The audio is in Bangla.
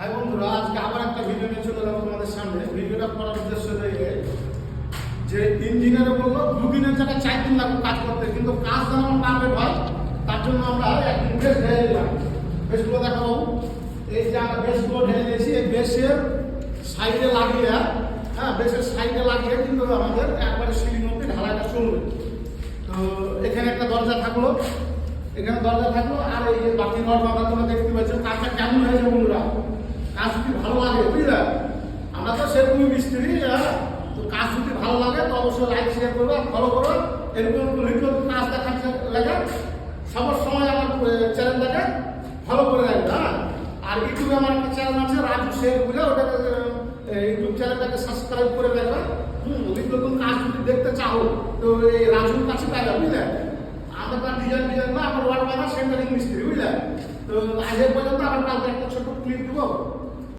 হাই বন্ধুরা, আজকে আবার একটা ভিডিও নিয়ে চলে যাবো তোমাদের সামনে। ভিডিওটা করার উদ্দেশ্য রয়েছে যে ইঞ্জিনিয়ার বললো 2 দিনের জায়গায় 4 দিন লাগবে কাজ করতে, কিন্তু কাজ যেন পারফেক্ট হয় তার জন্য আমরা একদিন বেশ ঢেলে দিলাম। বেশগুলো দেখাবো। এই যে আমরা বেশগুলো ঢেলে দিয়েছি, এই বেশের সাইডে লাগিয়ে বেশের সাইডে লাগিয়ে কিন্তু আমাদের একবারে সিলিং অব্দি ঢালাইটা চলবে। তো এখানে একটা দরজা থাকলো, এখানে দরজা থাকলো, আর এই যে বাকি ঘর বাঁধা তোমরা দেখতে পাচ্ছ। কাজটা কেমন হয়েছে বন্ধুরা? কাজ যদি ভালো লাগে, বুঝলে, আমরা তো সেরকমই মিস্ত্রি। তো কাজ যদি ভালো লাগে তো অবশ্যই লাইক শেয়ার করবে, ফলো করো। এরকম লিখলো কাজ দেখার লাগে সবার সময় আমার চ্যানেলটাকে ফলো করে রাখবে। আর ইউটিউবে আমার একটা চ্যানেল আছে রাজু শেখ বুঝলে, ওটাকে ইউটিউব চ্যানেলটাকে সাবস্ক্রাইব করে রাখবে। নতুন কাজ যদি দেখতে চাও তো এই রাজুর কাছে পাইবে, বুঝলে। আমরা তার ডিজাইন না, আমার ওয়ার্ড বানা সেন্টারিং মিস্ত্রি, বুঝলে। তো আজ পর্যন্ত আবার কালকে একটা ছোট ক্লিপ দেবো।